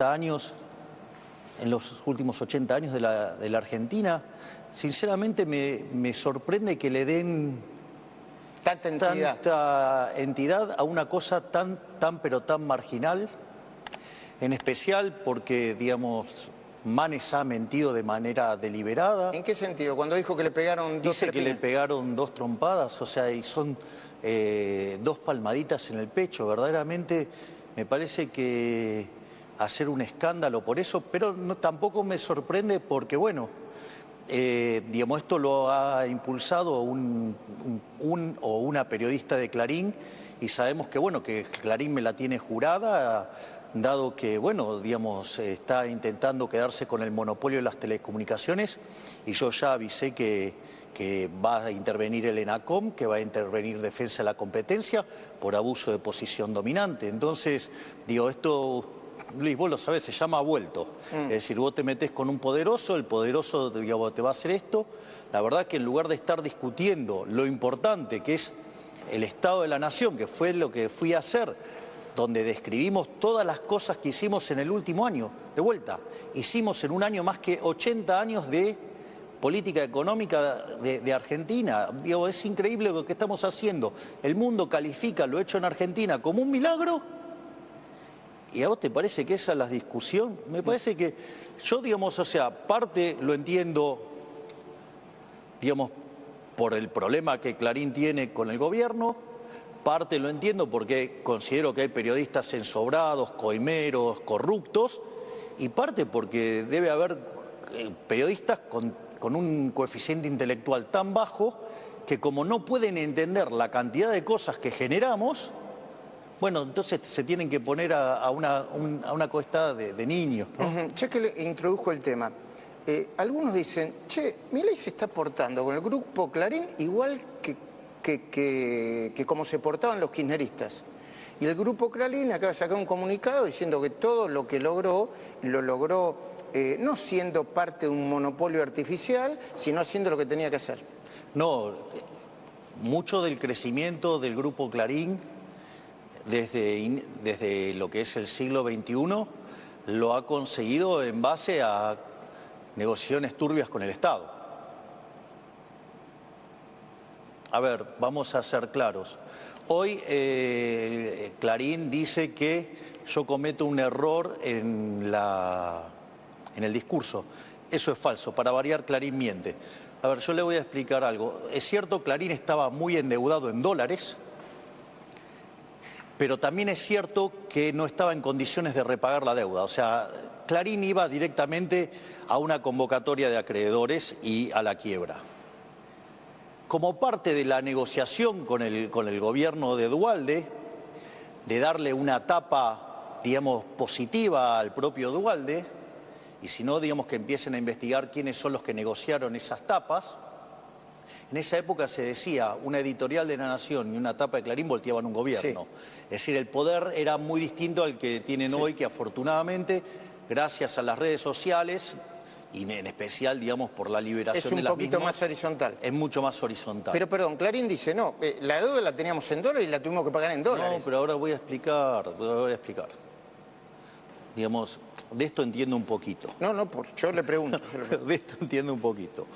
años, en los últimos 80 años de la Argentina, sinceramente me sorprende que le den tanta entidad a una cosa pero tan marginal, en especial porque, digamos, Manes ha mentido de manera deliberada. ¿En qué sentido? Cuando dijo que le pegaron dos Dice que le pegaron 2 trompadas, o sea, y son 2 palmaditas en el pecho. Verdaderamente me parece que hacer un escándalo por eso, pero tampoco me sorprende porque, bueno, digamos, esto lo ha impulsado un o una periodista de Clarín, y sabemos que, bueno, que Clarín me la tiene jurada, dado que, bueno, digamos, está intentando quedarse con el monopolio de las telecomunicaciones, y yo ya avisé que va a intervenir el ENACOM, que va a intervenir Defensa de la Competencia por abuso de posición dominante. Entonces, digo, esto, Luis, vos lo sabés, se llama vuelto. Es decir, vos te metés con un poderoso, el poderoso, digamos, te va a hacer esto. La verdad que en lugar de estar discutiendo lo importante que es el Estado de la Nación, que fue lo que fui a hacer, donde describimos todas las cosas que hicimos en el último año, de vuelta, hicimos en un año más que 80 años de política económica de Argentina. Digo, es increíble lo que estamos haciendo. El mundo califica lo hecho en Argentina como un milagro. ¿Y a vos te parece que esa es la discusión? Me parece que yo, digamos, o sea, parte lo entiendo, digamos, por el problema que Clarín tiene con el gobierno, parte lo entiendo porque considero que hay periodistas ensobrados, coimeros, corruptos, y parte porque debe haber periodistas con un coeficiente intelectual tan bajo que, como no pueden entender la cantidad de cosas que generamos, bueno, entonces se tienen que poner a una cuesta de niños, ¿no? Ya que le introdujo el tema, algunos dicen, che, Milei se está portando con el grupo Clarín igual que como se portaban los kirchneristas. Y el grupo Clarín acaba de sacar un comunicado diciendo que todo lo que logró, lo logró no siendo parte de un monopolio artificial, sino haciendo lo que tenía que hacer. No, mucho del crecimiento del grupo Clarín desde lo que es el siglo XXI lo ha conseguido en base a negociaciones turbias con el Estado. A ver, vamos a ser claros. Hoy Clarín dice que yo cometo un error en el discurso. Eso es falso. Para variar, Clarín miente. A ver, yo le voy a explicar algo. Es cierto, Clarín estaba muy endeudado en dólares, pero también es cierto que no estaba en condiciones de repagar la deuda. O sea, Clarín iba directamente a una convocatoria de acreedores y a la quiebra. Como parte de la negociación con el gobierno de Duhalde, de darle una tapa, digamos, positiva al propio Duhalde, y si no, digamos, que empiecen a investigar quiénes son los que negociaron esas tapas. En esa época se decía, una editorial de La Nación y una tapa de Clarín volteaban un gobierno. Sí. Es decir, el poder era muy distinto al que tienen hoy, que afortunadamente, gracias a las redes sociales, y en especial, digamos, por la liberación de las mismas... Es un poquito más horizontal. Es mucho más horizontal. Pero, perdón, Clarín dice, no, la deuda la teníamos en dólares y la tuvimos que pagar en dólares. No, pero ahora voy a explicar, Digamos, de esto entiendo un poquito. No, yo le pregunto. De esto entiendo un poquito.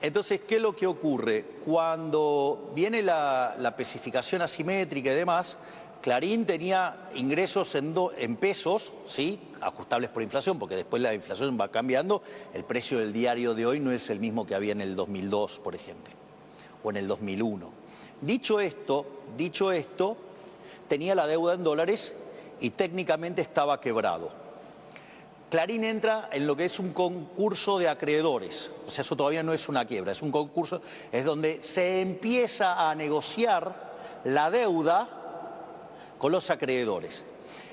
Entonces, ¿qué es lo que ocurre? Cuando viene la especificación asimétrica y demás, Clarín tenía ingresos en pesos, ¿sí?, ajustables por inflación, porque después la inflación va cambiando. El precio del diario de hoy no es el mismo que había en el 2002, por ejemplo, o en el 2001. Dicho esto, tenía la deuda en dólares y técnicamente estaba quebrado. Clarín entra en lo que es un concurso de acreedores, o sea, eso todavía no es una quiebra, es un concurso, es donde se empieza a negociar la deuda con los acreedores.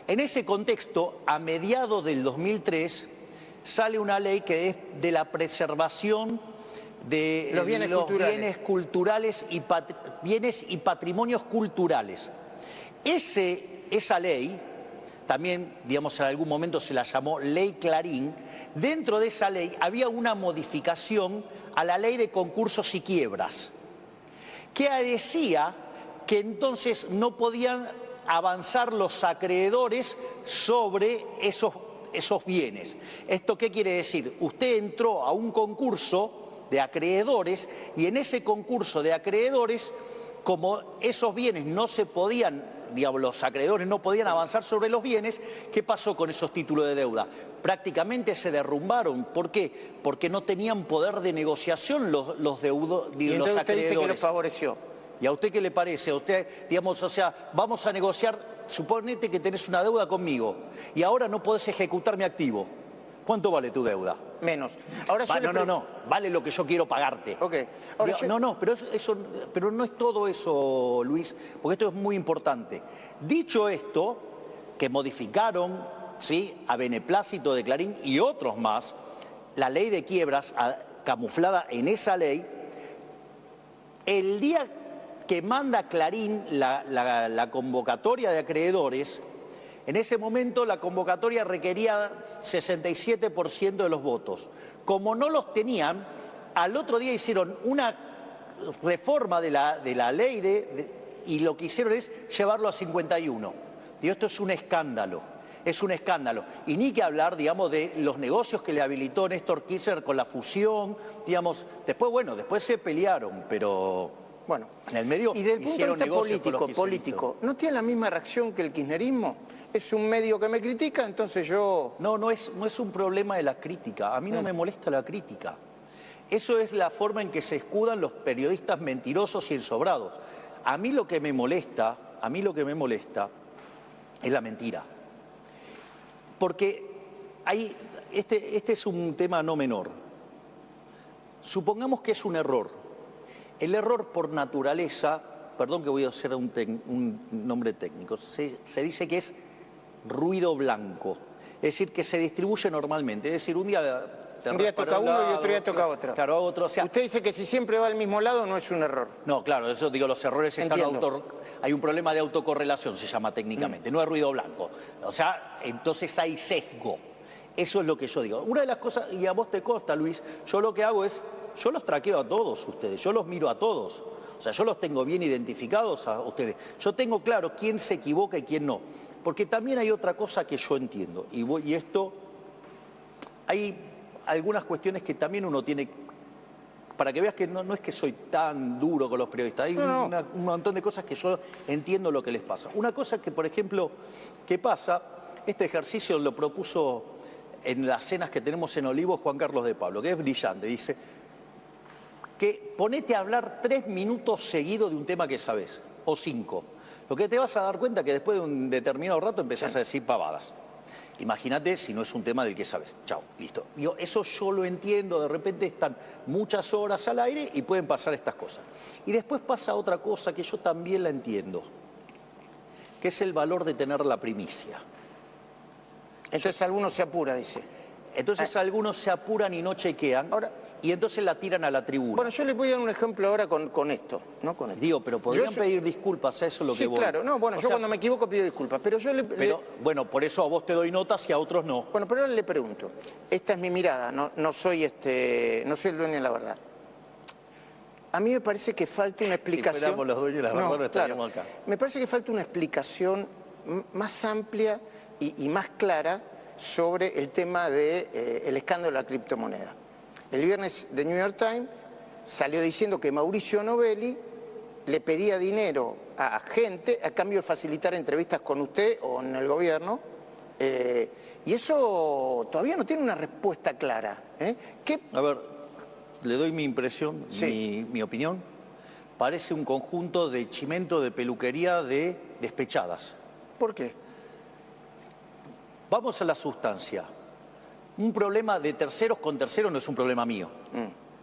En ese contexto, a mediados del 2003, sale una ley que es de la preservación de los bienes culturales y bienes y patrimonios culturales. Esa ley, también, digamos, en algún momento se la llamó Ley Clarín. Dentro de esa ley había una modificación a la Ley de Concursos y Quiebras, que decía que entonces no podían avanzar los acreedores sobre esos esos bienes. ¿Esto qué quiere decir? Usted entró a un concurso de acreedores y en ese concurso de acreedores, como esos bienes no se podían, digamos, los acreedores no podían avanzar sobre los bienes, ¿qué pasó con esos títulos de deuda? Prácticamente se derrumbaron. ¿Por qué? Porque no tenían poder de negociación los acreedores. Y entonces usted dice que los favoreció. ¿Y a usted qué le parece? A usted, digamos, o sea, vamos a negociar, suponete que tenés una deuda conmigo y ahora no podés ejecutar mi activo. ¿Cuánto vale tu deuda? Menos. Ahora no, vale lo que yo quiero pagarte. Ok. Ahora No, pero no es todo eso, Luis, porque esto es muy importante. Dicho esto, que modificaron, ¿sí?, a beneplácito de Clarín y otros más, la ley de quiebras camuflada en esa ley, el día que manda Clarín la convocatoria de acreedores, en ese momento la convocatoria requería 67% de los votos. Como no los tenían, al otro día hicieron una reforma de la ley y lo que hicieron es llevarlo a 51. Y esto es un escándalo. Es un escándalo. Y ni que hablar, digamos, de los negocios que le habilitó Néstor Kirchner con la fusión, digamos. Después se pelearon, pero bueno, en el medio y del punto de vista político, ¿no tiene la misma reacción que el kirchnerismo? Es un medio que me critica, entonces yo... No es un problema de la crítica. A mí no me molesta la crítica. Eso es la forma en que se escudan los periodistas mentirosos y ensobrados. A mí lo que me molesta es la mentira. Porque este es un tema no menor. Supongamos que es un error. El error por naturaleza, perdón que voy a hacer un nombre técnico, se dice que es ruido blanco. Es decir, que se distribuye normalmente. Es decir, un día toca uno y otro día toca otro. Claro, otro. O sea, usted dice que si siempre va al mismo lado no es un error. No, claro, eso digo, los errores están hay un problema de autocorrelación, se llama técnicamente, no es ruido blanco. O sea, entonces hay sesgo. Eso es lo que yo digo. Una de las cosas, y a vos te consta, Luis, yo lo que hago es, yo los traqueo a todos ustedes, yo los miro a todos. O sea, yo los tengo bien identificados a ustedes. Yo tengo claro quién se equivoca y quién no. Porque también hay otra cosa que yo entiendo, y esto, hay algunas cuestiones que también uno tiene, para que veas que no es que soy tan duro con los periodistas, hay un montón de cosas que yo entiendo lo que les pasa. Una cosa que, por ejemplo, que pasa, este ejercicio lo propuso en las cenas que tenemos en Olivos Juan Carlos de Pablo, que es brillante, dice que ponete a hablar 3 minutos seguidos de un tema que sabés, o 5. Lo que te vas a dar cuenta que después de un determinado rato empezás a decir pavadas. Imagínate si no es un tema del que sabes. Chao, listo. Eso yo lo entiendo, de repente están muchas horas al aire y pueden pasar estas cosas. Y después pasa otra cosa que yo también la entiendo, que es el valor de tener la primicia. Entonces algunos se apura, dice. Entonces algunos se apuran y no chequean, y entonces la tiran a la tribuna. Bueno, yo les voy a dar un ejemplo ahora con esto, ¿no? Con esto. Digo, pero podrían pedir disculpas, a eso es lo que voy. Sí, claro. No, bueno, yo cuando me equivoco pido disculpas, pero yo bueno, por eso a vos te doy notas y a otros no. Bueno, pero ahora le pregunto. Esta es mi mirada, no soy el dueño de la verdad. A mí me parece que falta una explicación... Si fuéramos los dueños de la verdad, no estaríamos acá. Me parece que falta una explicación más amplia y más clara sobre el tema del escándalo de la criptomoneda. El viernes The New York Times salió diciendo que Mauricio Novelli le pedía dinero a gente a cambio de facilitar entrevistas con usted o en el gobierno, y eso todavía no tiene una respuesta clara. A ver, le doy mi impresión, mi opinión. Parece un conjunto de chimento de peluquería de despechadas. ¿Por qué? Vamos a la sustancia. Un problema de terceros con terceros no es un problema mío.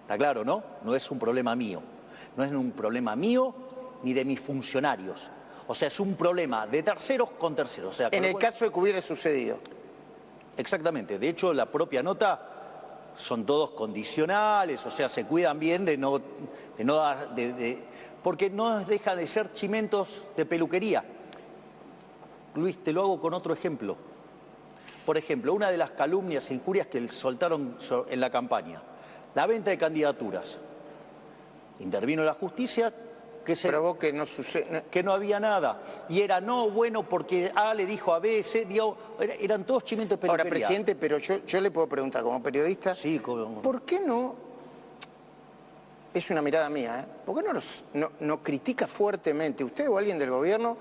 ¿Está claro, no? No es un problema mío. No es un problema mío ni de mis funcionarios. O sea, es un problema de terceros con terceros. O sea, en el caso de que hubiera sucedido. Exactamente. De hecho, la propia nota son todos condicionales, o sea, se cuidan bien porque no deja de ser chimentos de peluquería. Luis, te lo hago con otro ejemplo. Por ejemplo, una de las calumnias e injurias que soltaron en la campaña, la venta de candidaturas. Intervino la justicia, probó que no sucede. Que no había nada. Y era no, bueno, porque A le dijo a B, C, digo, eran todos chimientos de peluquería. Ahora, presidente, pero yo le puedo preguntar como periodista, Sí, como... ¿por qué no? Es una mirada mía, ¿eh? ¿Por qué no critica fuertemente usted o alguien del gobierno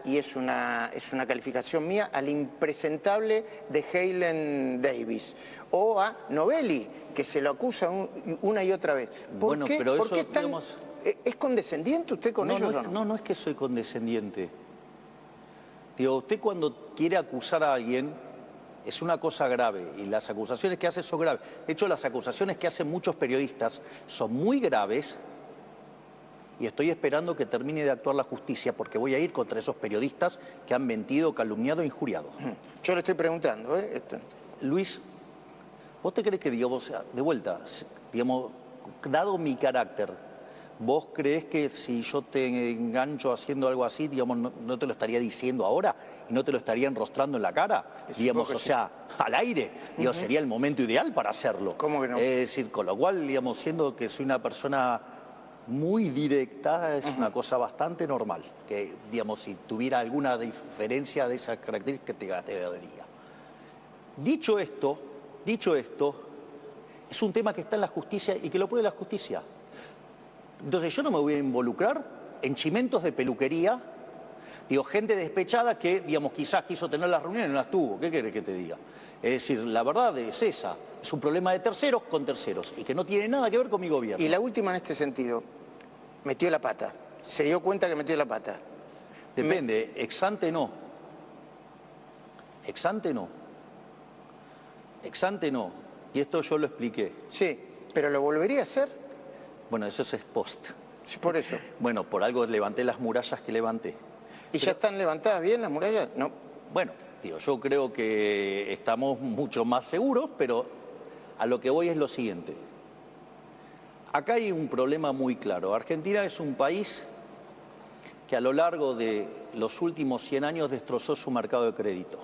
y es una calificación mía, al impresentable de Helen Davis o a Novelli, que se lo acusa una y otra vez? Bueno, pero ¿por eso, qué es tan, digamos... ¿Es condescendiente usted con ellos o no? No es que soy condescendiente. Digo, usted cuando quiere acusar a alguien es una cosa grave y las acusaciones que hace son graves. De hecho, las acusaciones que hacen muchos periodistas son muy graves y estoy esperando que termine de actuar la justicia porque voy a ir contra esos periodistas que han mentido, calumniado e injuriado. Yo le estoy preguntando, ¿eh? Luis, ¿vos te crees que, digamos, de vuelta, digamos, dado mi carácter, vos creés que si yo te engancho haciendo algo así, digamos, no te lo estaría diciendo ahora y no te lo estaría enrostrando en la cara? Digamos, o sea, al aire, digo, sería el momento ideal para hacerlo. ¿Cómo que no? Es decir, con lo cual, digamos, siendo que soy una persona muy directa, es una cosa bastante normal. Que, digamos, si tuviera alguna diferencia de esas características, te diría. Dicho esto, es un tema que está en la justicia y que lo pruebe la justicia. Entonces yo no me voy a involucrar en chimentos de peluquería, digo, gente despechada que, digamos, quizás quiso tener las reuniones y no las tuvo. ¿Qué querés que te diga? Es decir, la verdad es esa, es un problema de terceros con terceros y que no tiene nada que ver con mi gobierno. Y la última en este sentido, metió la pata, se dio cuenta que metió la pata. Depende, ex ante no. Ex ante no. Ex ante no. Y esto yo lo expliqué. Sí, pero ¿lo volvería a hacer? Bueno, eso es post. Sí, por eso. Bueno, por algo levanté las murallas que levanté. ¿Y ya están levantadas bien las murallas? No. Bueno, tío, yo creo que estamos mucho más seguros, pero a lo que voy es lo siguiente. Acá hay un problema muy claro. Argentina es un país que a lo largo de los últimos 100 años destrozó su mercado de crédito.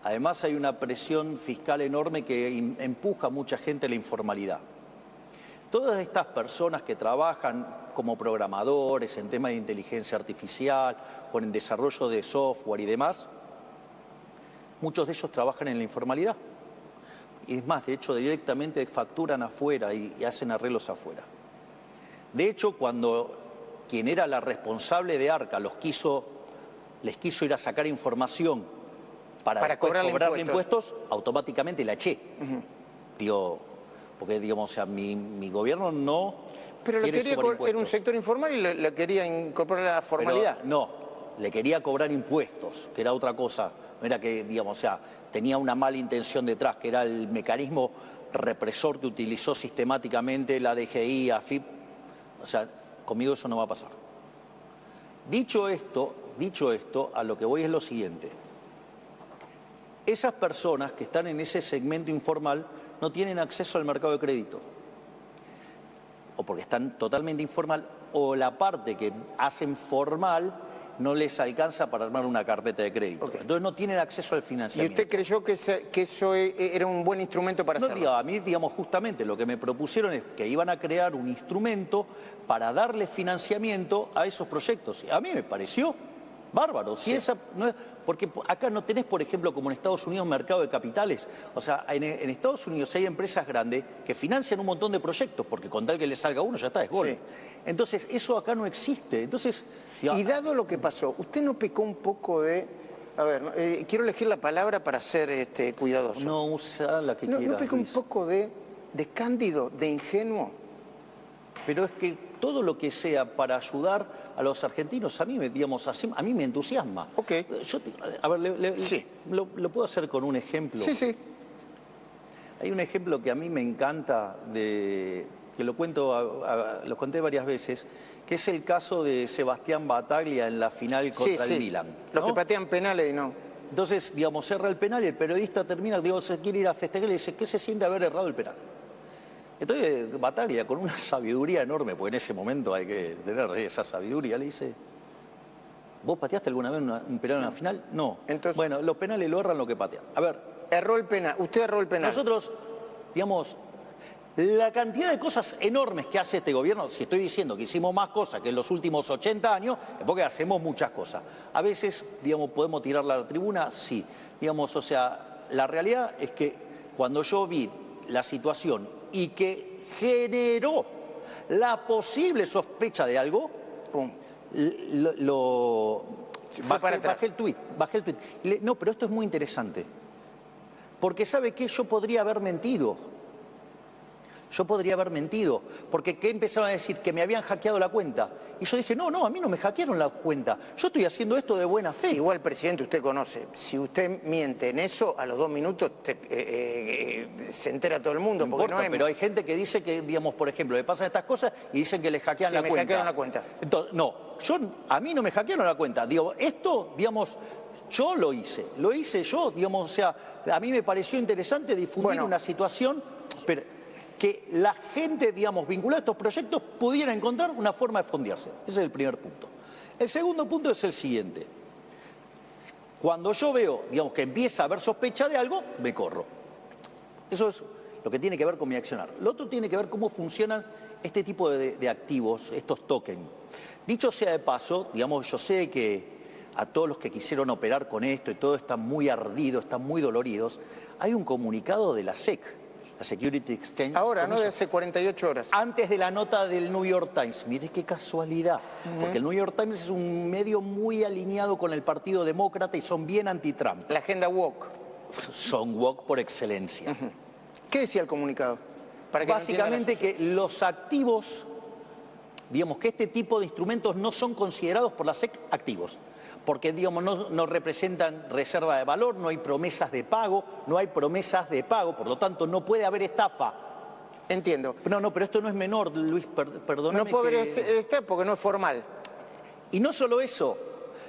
Además hay una presión fiscal enorme que empuja a mucha gente a la informalidad. Todas estas personas que trabajan como programadores en temas de inteligencia artificial, con el desarrollo de software y demás, muchos de ellos trabajan en la informalidad. Y es más, de hecho, directamente facturan afuera y hacen arreglos afuera. De hecho, cuando quien era la responsable de Arca les quiso ir a sacar información para cobrarle impuestos, automáticamente la eché. Digo, porque, digamos, o sea, mi gobierno no... Pero le quería era un sector informal y le quería incorporar a la formalidad. Pero no, le quería cobrar impuestos, que era otra cosa. No era que, digamos, o sea, tenía una mala intención detrás, que era el mecanismo represor que utilizó sistemáticamente la DGI, AFIP. O sea, conmigo eso no va a pasar. Dicho esto, a lo que voy es lo siguiente. Esas personas que están en ese segmento informal no tienen acceso al mercado de crédito, o porque están totalmente informal, o la parte que hacen formal no les alcanza para armar una carpeta de crédito. Okay. Entonces no tienen acceso al financiamiento. ¿Y usted creyó que eso era un buen instrumento para hacerlo? No, a mí, digamos, justamente lo que me propusieron es que iban a crear un instrumento para darle financiamiento a esos proyectos. A mí me pareció bárbaro. Si esa no es, porque acá no tenés, por ejemplo, como en Estados Unidos, mercado de capitales. O sea, en Estados Unidos hay empresas grandes que financian un montón de proyectos, porque con tal que le salga uno ya está, es gol. Sí. Entonces, eso acá no existe. Entonces, y dado lo que pasó, ¿usted no pecó un poco de... A ver, quiero elegir la palabra para ser cuidadoso. No, usa la que quieras, ¿No pecó un poco de cándido, de ingenuo? Pero es que todo lo que sea para ayudar a los argentinos, a mí me, digamos, a mí me entusiasma. Okay. A ver, sí. lo puedo hacer con un ejemplo. Sí, sí. Hay un ejemplo que a mí me encanta, que lo conté varias veces, que es el caso de Sebastián Battaglia en la final contra el Milan, ¿no? Los que patean penales y no. Entonces, digamos, cerra el penal y el periodista termina, digo, se quiere ir a festejar y le dice, ¿qué se siente haber errado el penal? Entonces Battaglia, con una sabiduría enorme, porque en ese momento hay que tener esa sabiduría, le dice, ¿vos pateaste alguna vez un penal en la final? No. Entonces, bueno, los penales lo erran lo que patean. A ver. Erró el penal, usted erró el penal. Nosotros, digamos, La cantidad de cosas enormes que hace este gobierno, si estoy diciendo que hicimos más cosas que en los últimos 80 años, es porque hacemos muchas cosas. A veces, digamos, podemos tirarla a la tribuna, sí. Digamos, o sea, la realidad es que cuando yo vi la situación y que generó la posible sospecha de algo, Pum. bajé el tuit. No, pero esto es muy interesante. Porque ¿sabe qué? Yo podría haber mentido. Porque ¿qué empezaron a decir? Que me habían hackeado la cuenta. Y yo dije, no, a mí no me hackearon la cuenta. Yo estoy haciendo esto de buena fe. Igual, presidente, usted conoce, si usted miente en eso, a los 2 minutos se entera todo el mundo. No porque importa, pero hay gente que dice que, digamos, por ejemplo, le pasan estas cosas y dicen que le hackean la cuenta. me hackearon la cuenta. Entonces, no, a mí no me hackearon la cuenta. Digo, esto, digamos, yo lo hice yo, digamos, o sea, a mí me pareció interesante difundir una situación, pero que la gente, digamos, vinculada a estos proyectos pudiera encontrar una forma de fondearse. Ese es el primer punto. El segundo punto es el siguiente. Cuando yo veo, digamos, que empieza a haber sospecha de algo, me corro. Eso es lo que tiene que ver con mi accionar. Lo otro tiene que ver cómo funcionan este tipo de activos, estos tokens. Dicho sea de paso, digamos, yo sé que a todos los que quisieron operar con esto y todo están muy ardidos, están muy doloridos. Hay un comunicado de la SEC, la Security Exchange. Ahora, no de hace 48 horas. Antes de la nota del New York Times. Mire qué casualidad, porque el New York Times es un medio muy alineado con el Partido Demócrata y son bien anti-Trump. La agenda woke. Son woke por excelencia. ¿Qué decía el comunicado? Para que básicamente que los activos, digamos que este tipo de instrumentos no son considerados por la SEC activos, porque digamos no representan reserva de valor, no hay promesas de pago, por lo tanto no puede haber estafa. Entiendo. No, pero esto no es menor, Luis, perdóname. No puede haber estafa porque no es formal. Y no solo eso,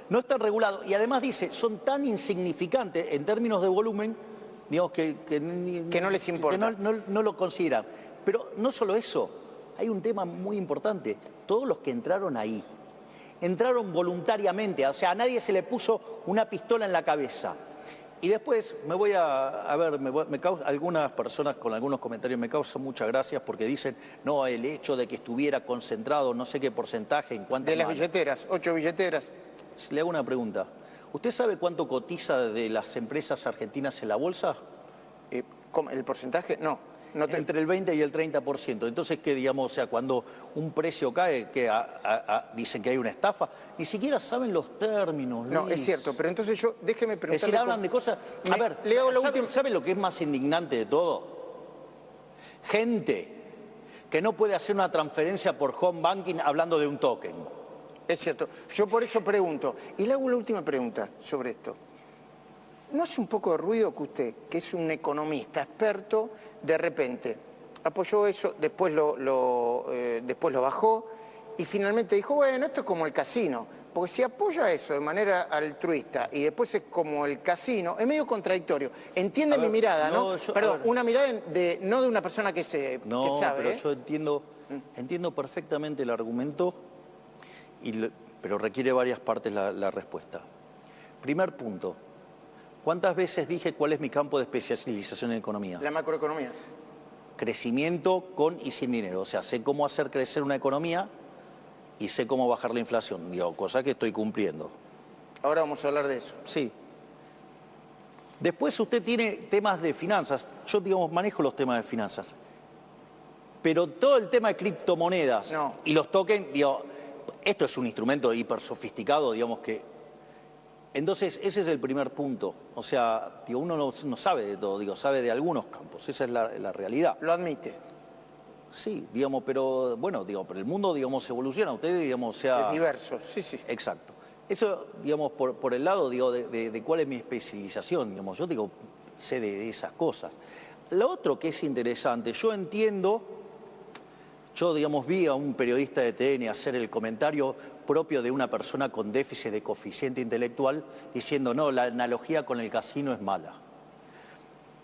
no está regulado, y además dice, son tan insignificantes en términos de volumen, digamos que no les importa. Que no lo consideran. Pero no solo eso, hay un tema muy importante. Todos los que entraron ahí, entraron voluntariamente, o sea, a nadie se le puso una pistola en la cabeza. Y después algunas personas con algunos comentarios me causan muchas gracias porque dicen, no, el hecho de que estuviera concentrado, no sé qué porcentaje, en cuántas de las billeteras, 8 billeteras. Le hago una pregunta. ¿Usted sabe cuánto cotiza de las empresas argentinas en la bolsa? ¿El porcentaje? No. Entre el 20 y el 30%. Entonces, ¿qué digamos? O sea, cuando un precio cae, que dicen que hay una estafa, ni siquiera saben los términos. No, es cierto, pero entonces déjeme preguntarle... Es decir, hablan de cosas... A ver, ¿sabe lo que es más indignante de todo? Gente que no puede hacer una transferencia por home banking hablando de un token. Es cierto. Yo por eso pregunto. Y le hago la última pregunta sobre esto. ¿No hace un poco de ruido que usted, que es un economista experto, de repente apoyó eso, después lo bajó y finalmente dijo, bueno, esto es como el casino? Porque si apoya eso de manera altruista y después es como el casino, es medio contradictorio. Entiende mi mirada, ¿no? Perdón, una mirada no de una persona que sabe. No, pero yo entiendo perfectamente el argumento, pero requiere varias partes la respuesta. Primer punto. ¿Cuántas veces dije cuál es mi campo de especialización en economía? La macroeconomía. Crecimiento con y sin dinero. O sea, sé cómo hacer crecer una economía y sé cómo bajar la inflación. Digo, cosa que estoy cumpliendo. Ahora vamos a hablar de eso. Sí. Después usted tiene temas de finanzas. Yo, digamos, manejo los temas de finanzas. Pero todo el tema de criptomonedas y los tokens, digo, esto es un instrumento hiper sofisticado, digamos que... Entonces, ese es el primer punto. O sea, digo, uno no sabe de todo, digo, sabe de algunos campos. Esa es la realidad. Lo admite. Sí, digamos, pero bueno, digo, pero el mundo, digamos, evoluciona. Usted, digamos, sea... Es diverso, sí. Exacto. Eso, digamos, por el lado, digo, de cuál es mi especialización, digamos, yo digo, sé de esas cosas. Lo otro que es interesante, yo, digamos, vi a un periodista de TN hacer el comentario propio de una persona con déficit de coeficiente intelectual diciendo, no, la analogía con el casino es mala.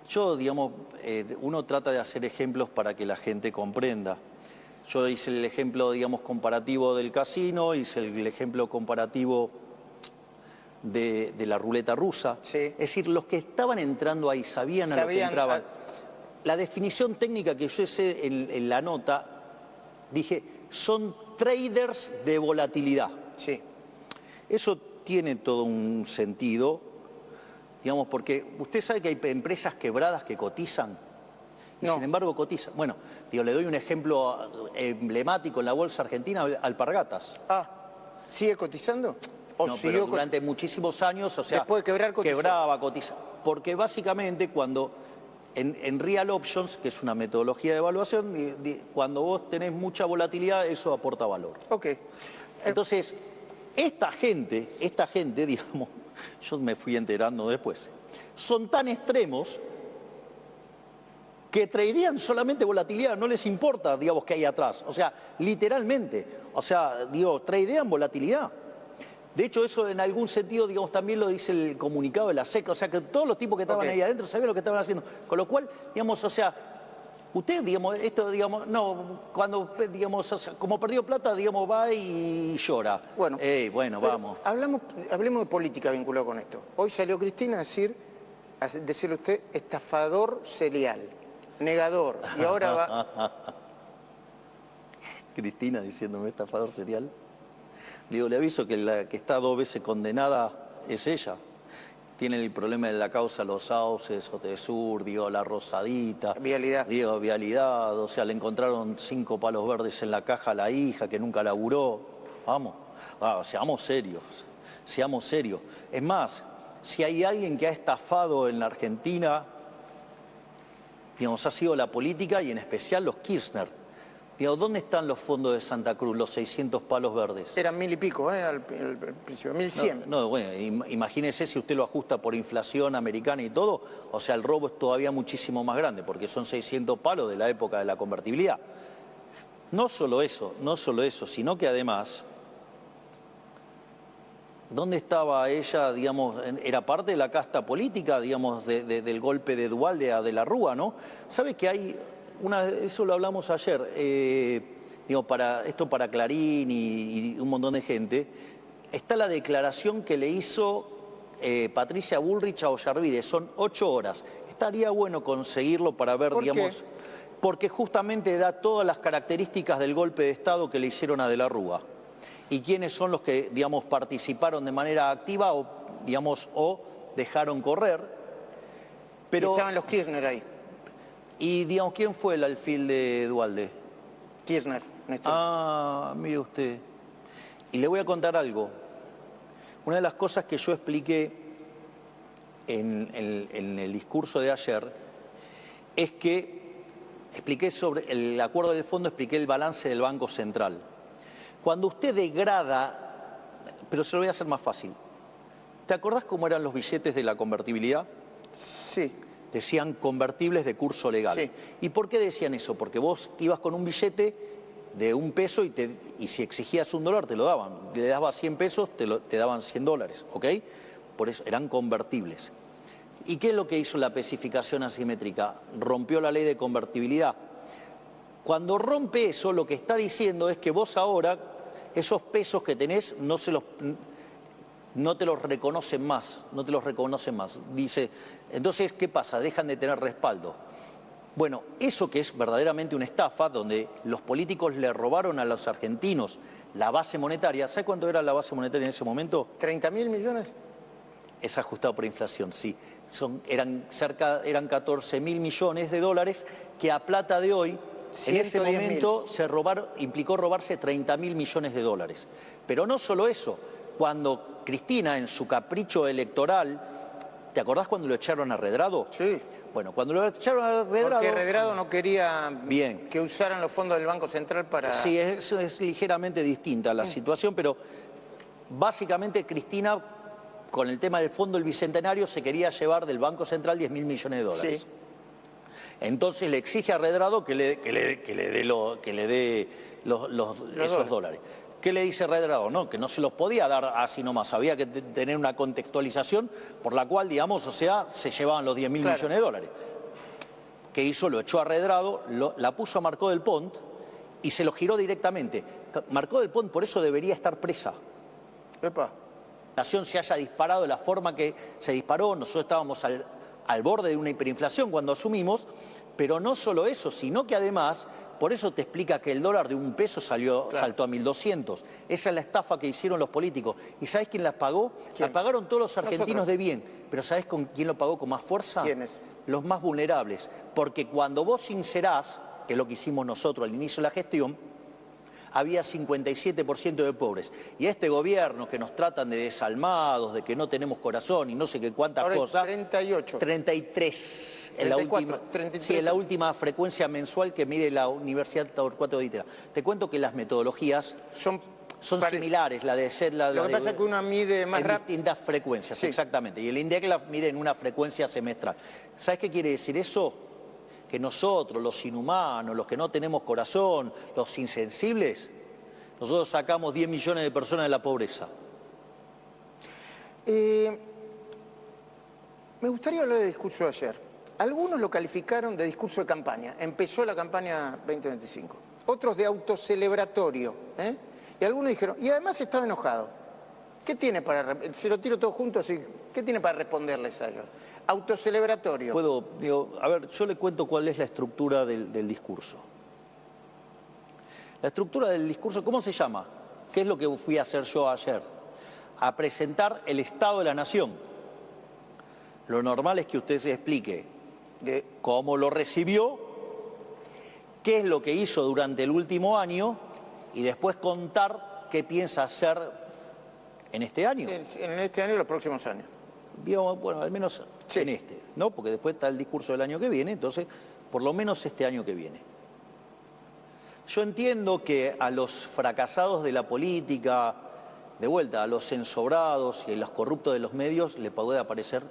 Yo, digamos, uno trata de hacer ejemplos para que la gente comprenda. Yo hice el ejemplo, digamos, comparativo del casino, hice el ejemplo comparativo de la ruleta rusa. Sí. Es decir, los que estaban entrando ahí sabían a lo que entraban. la definición técnica que yo hice en la nota, dije, son traders de volatilidad. Sí. Eso tiene todo un sentido, digamos, porque usted sabe que hay empresas quebradas que cotizan y No. sin embargo cotizan. Bueno, digo, le doy un ejemplo emblemático en la bolsa argentina, Alpargatas. Ah, ¿sigue cotizando? ¿O No, siguió pero durante muchísimos años, o sea, Después de quebrar, cotizó. quebraba, cotizaba. Porque básicamente cuando en Real Options, que es una metodología de evaluación, cuando vos tenés mucha volatilidad, eso aporta valor. Ok. Entonces, esta gente, digamos, yo me fui enterando después, son tan extremos que traderían solamente volatilidad, no les importa, digamos, qué hay atrás. O sea, literalmente, o sea, digo, tradean volatilidad. De hecho, eso en algún sentido, digamos, también lo dice el comunicado de la SEC, o sea, que todos los tipos que estaban ahí adentro sabían lo que estaban haciendo. Con lo cual, digamos, o sea, usted, digamos, esto, digamos, no, cuando, digamos, o sea, como perdió plata, digamos, va y llora. Bueno, bueno, vamos. Hablemos de política vinculado con esto. Hoy salió Cristina a decirle usted estafador serial, negador, y ahora va... Cristina diciéndome estafador serial. Digo, le aviso que la que está 2 veces condenada es ella. Tienen el problema de la causa Los Sauces, Otesur, digo, La Rosadita. Vialidad. Digo, vialidad, o sea, le encontraron 5 palos verdes en la caja a la hija que nunca laburó. Vamos, seamos serios, seamos serios. Es más, si hay alguien que ha estafado en la Argentina, digamos, ha sido la política y en especial los Kirchner. Digo, ¿dónde están los fondos de Santa Cruz, los 600 palos verdes? Eran 1000 y pico, al principio, 1100. No, bueno, imagínese si usted lo ajusta por inflación americana y todo, o sea, el robo es todavía muchísimo más grande, porque son 600 palos de la época de la convertibilidad. No solo eso, sino que además, ¿dónde estaba ella, digamos, era parte de la casta política, digamos, del golpe de Duhalde de la Rúa, ¿no? ¿Sabe que hay eso lo hablamos ayer, digo, para Clarín y un montón de gente, está la declaración que le hizo Patricia Bullrich a Ollarvide, son 8 horas. Estaría bueno conseguirlo para ver, ¿Por digamos, qué? Porque justamente da todas las características del golpe de Estado que le hicieron a De la Rúa y quiénes son los que, digamos, participaron de manera activa o, digamos, o dejaron correr. Pero Y estaban los Kirchner ahí. Y, digamos, ¿quién fue el alfil de Duhalde? Kirchner, Néstor. Mire usted. Y le voy a contar algo. Una de las cosas que yo expliqué en el discurso de ayer es que expliqué sobre el acuerdo del fondo, expliqué el balance del Banco Central. Cuando usted degrada, pero se lo voy a hacer más fácil. ¿Te acordás cómo eran los billetes de la convertibilidad? Sí. Decían convertibles de curso legal. Sí. ¿Y por qué decían eso? Porque vos ibas con un billete de $1 y si exigías $1 te lo daban. Le dabas 100 pesos, te daban $100, ¿ok? Por eso eran convertibles. ¿Y qué es lo que hizo la especificación asimétrica? Rompió la ley de convertibilidad. Cuando rompe eso, lo que está diciendo es que vos ahora, esos pesos que tenés, no te los reconocen más, Dice, entonces, ¿qué pasa? Dejan de tener respaldo. Bueno, eso que es verdaderamente una estafa, donde los políticos le robaron a los argentinos la base monetaria. ¿Sabe cuánto era la base monetaria en ese momento? ¿30.000 millones? Es ajustado por inflación, sí. Eran 14.000 millones de dólares que a plata de hoy, en ese momento, implicó robarse 30.000 millones de dólares. Pero no solo eso. Cuando Cristina, en su capricho electoral, ¿te acordás cuando lo echaron a Redrado? Sí. Bueno, cuando lo echaron a Redrado... Porque Redrado no quería Bien. que usaran los fondos del Banco Central para... Sí, eso es ligeramente distinta la situación, pero básicamente Cristina, con el tema del Fondo del Bicentenario, se quería llevar del Banco Central 10.000 millones de dólares. Sí. Entonces le exige a Redrado que le dé esos dólares. ¿Qué le dice Redrado? No, que no se los podía dar así nomás, había que tener una contextualización por la cual, digamos, o sea, se llevaban los 10.000 millones de dólares. ¿Qué hizo? Lo echó a Redrado, la puso a Marcó del Pont y se lo giró directamente. Marcó del Pont por eso debería estar presa. Epa. La nación se haya disparado de la forma que se disparó, nosotros estábamos al borde de una hiperinflación cuando asumimos, pero no solo eso, sino que además, por eso te explica que el dólar de $1 saltó a 1.200. Esa es la estafa que hicieron los políticos. ¿Y sabés quién las pagó? ¿Quién? Las pagaron todos los argentinos Nosotros. de bien. Pero ¿sabés con quién lo pagó con más fuerza? ¿Quiénes? Los más vulnerables. Porque cuando vos sincerás, que es lo que hicimos nosotros al inicio de la gestión, había 57% de pobres. Y a este gobierno que nos tratan de desalmados, de que no tenemos corazón y no sé qué cuántas Ahora es cosas. 38. 33. 33. Sí, en la última frecuencia mensual que mide la Universidad Torcuato de Itera. Te cuento que las metodologías son similares, la de SED, Lo que pasa es que una mide más en rápido. distintas frecuencias, Sí. exactamente. Y el INDEC la mide en una frecuencia semestral. ¿Sabes qué quiere decir eso? Que nosotros, los inhumanos, los que no tenemos corazón, los insensibles, nosotros sacamos 10 millones de personas de la pobreza. Me gustaría hablar del discurso de ayer. Algunos lo calificaron de discurso de campaña. Empezó la campaña 2025. Otros de autocelebratorio. Y algunos dijeron, y además estaba enojado. ¿Qué tiene para... Se lo tiro todo junto así. ¿Qué tiene para responderles a ellos? Autocelebratorio. A ver, yo le cuento cuál es la estructura del discurso. La estructura del discurso, ¿cómo se llama? ¿Qué es lo que fui a hacer yo ayer? A presentar el Estado de la Nación. Lo normal es que usted se explique cómo lo recibió, qué es lo que hizo durante el último año y después contar qué piensa hacer en este año. En este año y los próximos años. Digamos, bueno, al menos Sí. en este, ¿no? Porque después está el discurso del año que viene, entonces, por lo menos este año que viene. Yo entiendo que a los fracasados de la política, de vuelta, a los ensobrados y a los corruptos de los medios, le puede parecer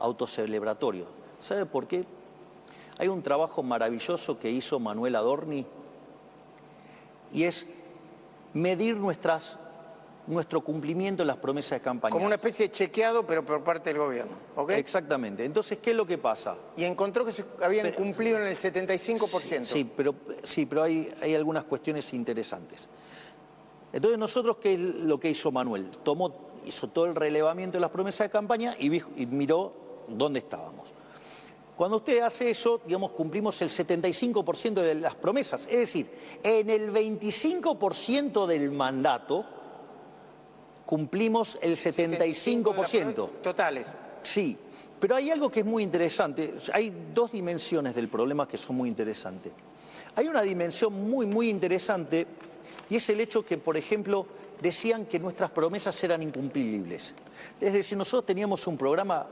autocelebratorio. ¿Sabe por qué? Hay un trabajo maravilloso que hizo Manuel Adorni y es medir nuestro cumplimiento en las promesas de campaña. Como una especie de chequeado, pero por parte del gobierno. ¿Ok? Exactamente. Entonces, ¿qué es lo que pasa? Y encontró que se habían cumplido en el 75%. Sí, pero hay algunas cuestiones interesantes. Entonces, nosotros, ¿qué es lo que hizo Manuel? Hizo todo el relevamiento de las promesas de campaña y miró dónde estábamos. Cuando usted hace eso, digamos, cumplimos el 75% de las promesas. Es decir, en el 25% del mandato cumplimos el 75%. Totales. Sí, pero hay algo que es muy interesante. Hay dos dimensiones del problema que son muy interesantes. Hay una dimensión muy interesante y es el hecho que, por ejemplo, decían que nuestras promesas eran incumplibles. Es decir, nosotros teníamos un programa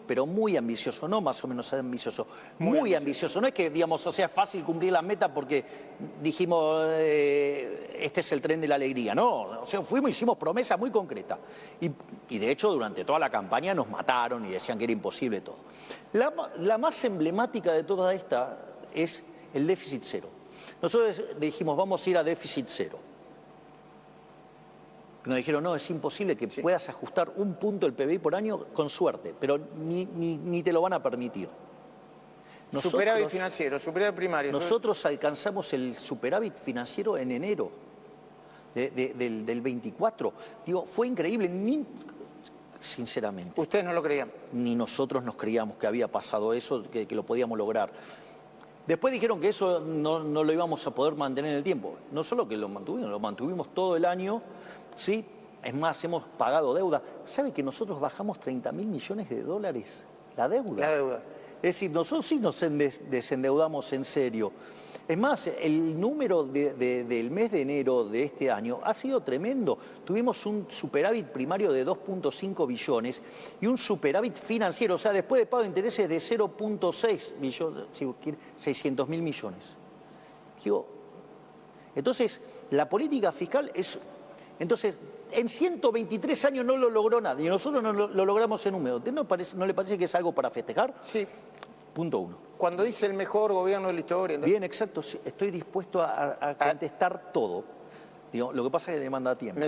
pero muy ambicioso, no más o menos ambicioso, muy ambicioso. No es que, digamos, o sea, fácil cumplir las metas porque dijimos, este es el tren de la alegría. No, o sea, hicimos promesas muy concretas. Y de hecho, durante toda la campaña nos mataron y decían que era imposible todo. La más emblemática de toda esta es el déficit cero. Nosotros dijimos, vamos a ir a déficit cero. Nos dijeron, no, es imposible que puedas ajustar un punto del PBI por año con suerte, pero ni te lo van a permitir. Superávit financiero, superávit primario. Nosotros alcanzamos el superávit financiero en enero del 24. Digo, fue increíble, sinceramente. ¿Ustedes no lo creían? Ni nosotros nos creíamos que había pasado eso, que lo podíamos lograr. Después dijeron que eso no lo íbamos a poder mantener en el tiempo. No solo que lo mantuvimos todo el año. Sí, es más, hemos pagado deuda. ¿Sabe que nosotros bajamos 30.000 millones de dólares la deuda? La deuda. Es decir, nosotros sí nos desendeudamos en serio. Es más, el número del mes de enero de este año ha sido tremendo. Tuvimos un superávit primario de 2.5 billones y un superávit financiero, o sea, después de pago de intereses de 0.6 billones, 600.000 millones. Digo, entonces, la política fiscal es... Entonces, en 123 años no lo logró nadie y nosotros no lo logramos en un mes. ¿Usted no le parece que es algo para festejar? Sí. Punto uno. Cuando dice el mejor gobierno de la historia... Entonces... Bien, exacto. Sí, estoy dispuesto a contestar todo. Digo, lo que pasa es que demanda tiempo.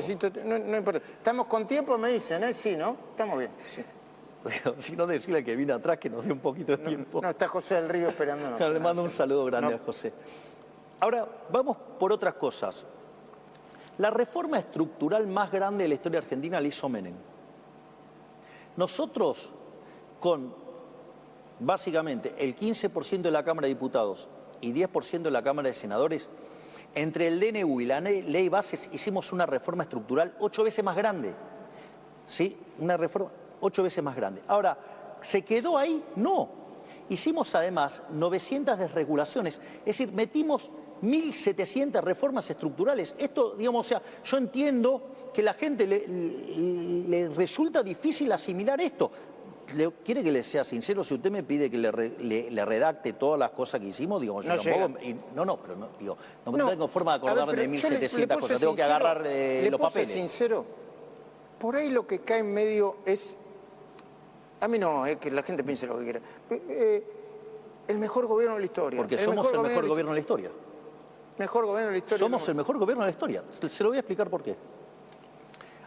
No importa. ¿Estamos con tiempo? Me dicen, ¿eh? Sí, ¿no? Estamos bien. Sí. Si no, decirle que viene atrás que nos dé un poquito de tiempo. No, está José del Río esperándonos. Le mando un saludo grande a José. Ahora, vamos por otras cosas. La reforma estructural más grande de la historia argentina la hizo Menem. Nosotros, con básicamente el 15% de la Cámara de Diputados y 10% de la Cámara de Senadores, entre el DNU y la ley bases hicimos una reforma estructural 8 veces más grande. ¿Sí? Una reforma 8 veces más grande. Ahora, ¿se quedó ahí? No. Hicimos además 900 desregulaciones, es decir, metimos 1.700 reformas estructurales. Esto, digamos, o sea, yo entiendo que a la gente le resulta difícil asimilar esto. ¿Quiere que le sea sincero? Si usted me pide que le redacte todas las cosas que hicimos, digo, yo no tampoco... No tengo forma de acordarme de 1.700 cosas, tengo que agarrar los papeles. ¿Le sincero? Por ahí lo que cae en medio es... A mí no, es que la gente piense lo que quiera. El mejor gobierno de la historia. Porque somos el mejor gobierno de la historia. Mejor gobierno de la historia. Somos el mejor gobierno de la historia. Se lo voy a explicar por qué.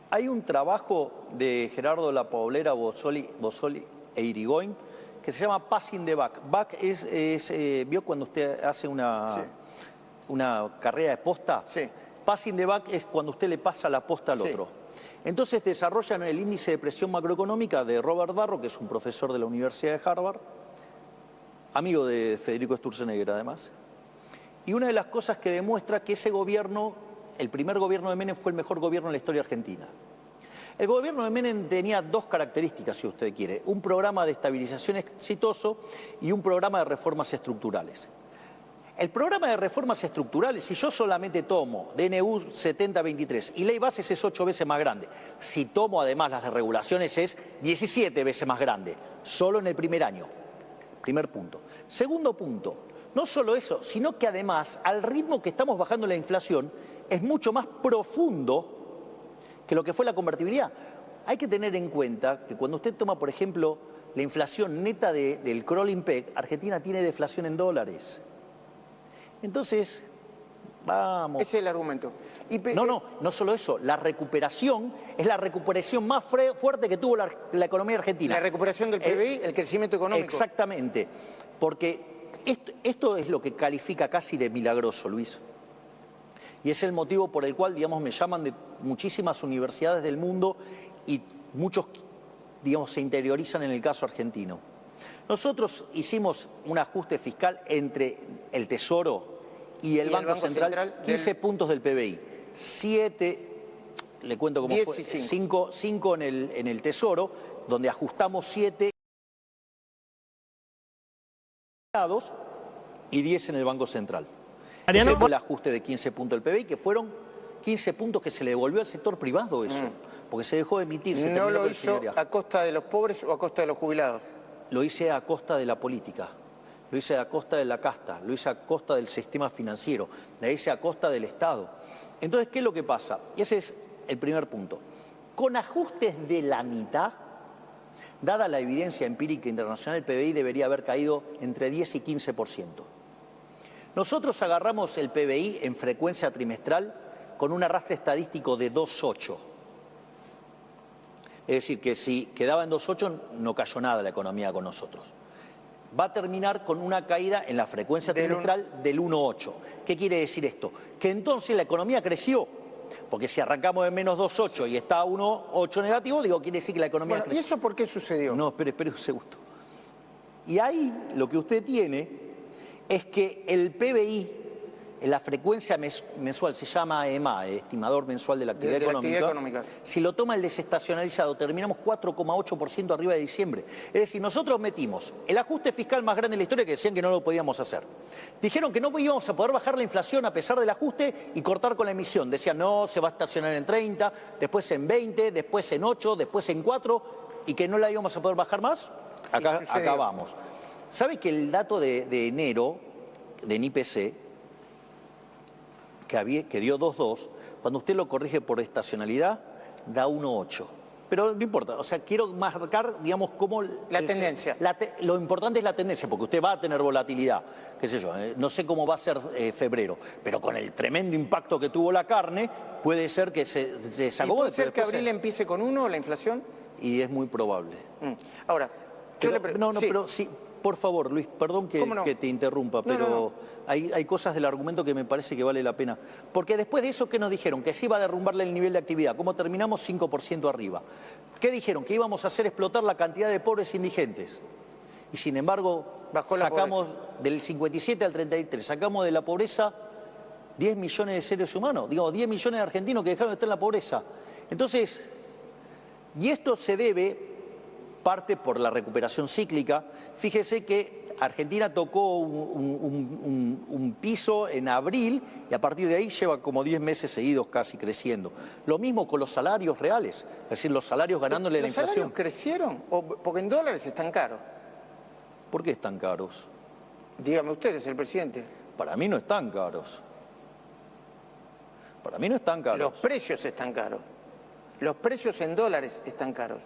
Hay un trabajo de Gerardo La Paulera, Bozzoli e Irigoyen que se llama Passing the Buck. Buck ¿vio cuando usted hace una carrera de posta? Sí. Passing the Buck es cuando usted le pasa la posta al otro. Entonces desarrollan el índice de presión macroeconómica de Robert Barro, que es un profesor de la Universidad de Harvard, amigo de Federico Sturzenegger además. Y una de las cosas que demuestra que ese gobierno, el primer gobierno de Menem, fue el mejor gobierno en la historia argentina. El gobierno de Menem tenía dos características, si usted quiere: un programa de estabilización exitoso y un programa de reformas estructurales. El programa de reformas estructurales, si yo solamente tomo DNU 7023 y ley bases, es 8 veces más grande. Si tomo además las desregulaciones, es 17 veces más grande, solo en el primer año. Primer punto. Segundo punto, no solo eso, sino que además, al ritmo que estamos bajando la inflación, es mucho más profundo que lo que fue la convertibilidad. Hay que tener en cuenta que cuando usted toma, por ejemplo, la inflación neta del crawling peg, Argentina tiene deflación en dólares. Entonces, vamos. Ese es el argumento. No solo eso. La recuperación es la recuperación más fuerte que tuvo la economía argentina. La recuperación del PBI, el crecimiento económico. Exactamente. Porque esto es lo que califica casi de milagroso, Luis. Y es el motivo por el cual, digamos, me llaman de muchísimas universidades del mundo y muchos, digamos, se interiorizan en el caso argentino. Nosotros hicimos un ajuste fiscal entre el Tesoro y el Banco Central 15 puntos del PBI. 7, le cuento cómo fue, 5 en el Tesoro, donde ajustamos 7 y 10 en el Banco Central. Ese fue el ajuste de 15 puntos del PBI, que fueron 15 puntos que se le devolvió al sector privado eso, porque se dejó de emitir. ¿No lo hizo a costa de los pobres o a costa de los jubilados? Lo hice a costa de la política, lo hice a costa de la casta, lo hice a costa del sistema financiero, lo hice a costa del Estado. Entonces, ¿qué es lo que pasa? Y ese es el primer punto. Con ajustes de la mitad, dada la evidencia empírica internacional, el PBI debería haber caído entre 10 y 15%. Nosotros agarramos el PBI en frecuencia trimestral con un arrastre estadístico de 2,8. Es decir, que si quedaba en 2,8 no cayó nada la economía con nosotros. Va a terminar con una caída en la frecuencia trimestral del 1,8. ¿Qué quiere decir esto? Que entonces la economía creció. Porque si arrancamos en menos 2,8 y está a 1,8 negativo, digo, quiere decir que la economía creció. ¿Y eso por qué sucedió? No, espere un segundo. Y ahí lo que usted tiene es que el PBI, en la frecuencia mensual, se llama EMA, Estimador Mensual de la Actividad Económica. Si lo toma el desestacionalizado, terminamos 4,8% arriba de diciembre. Es decir, nosotros metimos el ajuste fiscal más grande de la historia, que decían que no lo podíamos hacer. Dijeron que no íbamos a poder bajar la inflación a pesar del ajuste y cortar con la emisión. Decían, no, se va a estacionar en 30, después en 20, después en 8, después en 4, y que no la íbamos a poder bajar más. Acá vamos. ¿Sabe que el dato de enero del IPC, que dio 2,2, cuando usted lo corrige por estacionalidad, da 1,8? Pero no importa, o sea, quiero marcar, digamos, cómo... La tendencia. Lo importante es la tendencia, porque usted va a tener volatilidad, qué sé yo, no sé cómo va a ser febrero, pero con el tremendo impacto que tuvo la carne, puede ser que se sacó... ¿Y puede ser que abril empiece con 1 la inflación? Y es muy probable. Ahora, pero sí... Por favor, Luis, perdón que te interrumpa, pero hay cosas del argumento que me parece que vale la pena. Porque después de eso, ¿qué nos dijeron? Que se iba a derrumbarle el nivel de actividad. ¿Cómo terminamos? 5% arriba. ¿Qué dijeron? Que íbamos a hacer explotar la cantidad de pobres indigentes. Y sin embargo, Bajó la sacamos pobreza. del 57 al 33, sacamos de la pobreza 10 millones de seres humanos, digamos, 10 millones de argentinos que dejaron de estar en la pobreza. Entonces, y esto se debe, parte por la recuperación cíclica. Fíjese que Argentina tocó un piso en abril y a partir de ahí lleva como 10 meses seguidos casi creciendo. Lo mismo con los salarios reales, es decir, los salarios ganándole la inflación. ¿Los salarios crecieron? Porque en dólares están caros. ¿Por qué están caros? Dígame usted, es el presidente. Para mí no están caros. Para mí no están caros. Los precios están caros. Los precios en dólares están caros.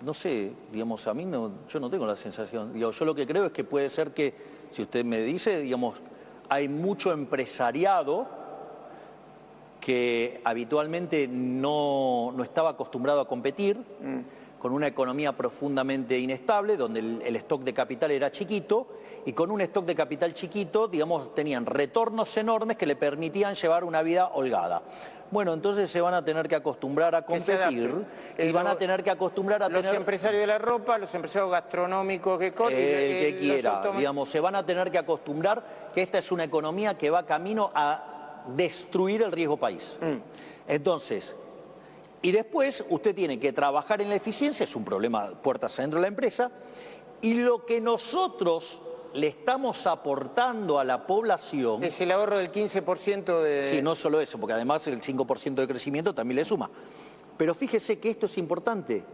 No sé, digamos, a mí no, yo no tengo la sensación. Digo, yo lo que creo es que puede ser que, si usted me dice, digamos, hay mucho empresariado que habitualmente no estaba acostumbrado a competir, con una economía profundamente inestable, donde el stock de capital era chiquito, y con un stock de capital chiquito, digamos, tenían retornos enormes que le permitían llevar una vida holgada. Bueno, entonces se van a tener que acostumbrar a competir y van a tener que acostumbrar a los tener... empresarios de la ropa, los empresarios gastronómicos que el que quiera, digamos, se van a tener que acostumbrar que esta es una economía que va camino a destruir el riesgo país. Entonces, y después usted tiene que trabajar en la eficiencia, es un problema puertas adentro de la empresa, y lo que nosotros le estamos aportando a la población... Es el ahorro del 15% de... Sí, no solo eso, porque además el 5% de crecimiento también le suma. Pero fíjese que esto es importante.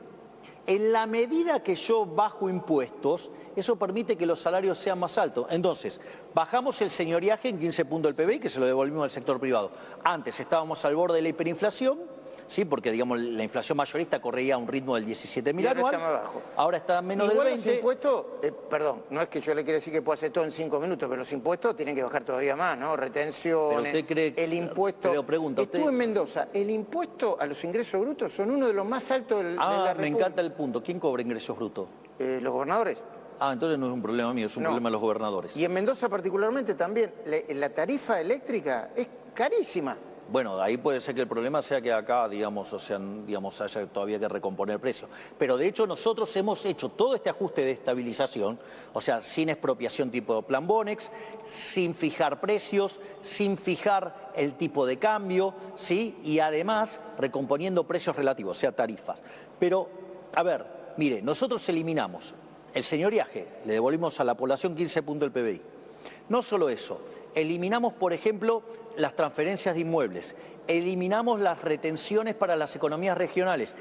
En la medida que yo bajo impuestos, eso permite que los salarios sean más altos. Entonces, bajamos el señoriaje en 15 puntos del PBI, que se lo devolvimos al sector privado. Antes estábamos al borde de la hiperinflación, sí, porque digamos la inflación mayorista corría a un ritmo del 17.000 anual. Ahora está más bajo. Ahora está menos del 20. Los impuestos, perdón, no es que yo le quiera decir que pueda hacer todo en 5 minutos, pero los impuestos tienen que bajar todavía más, ¿no? Retenciones, ¿Pero usted cree, el impuesto... pero pregunta, Estuve usted... en Mendoza, el impuesto a los ingresos brutos son uno de los más altos de la República. Me encanta el punto. ¿Quién cobra ingresos brutos? Los gobernadores. Entonces no es un problema mío, es un problema de los gobernadores. Y en Mendoza particularmente también, la tarifa eléctrica es carísima. Bueno, ahí puede ser que el problema sea que acá, digamos, o sea, digamos, haya todavía que recomponer el precio. Pero de hecho nosotros hemos hecho todo este ajuste de estabilización, o sea, sin expropiación tipo Plan Bonex, sin fijar precios, sin fijar el tipo de cambio, ¿sí? Y además recomponiendo precios relativos, o sea, tarifas. Pero, a ver, mire, nosotros eliminamos el señoriaje, le devolvimos a la población 15 puntos del PBI. No solo eso, eliminamos, por ejemplo, las transferencias de inmuebles, eliminamos las retenciones para las economías regionales,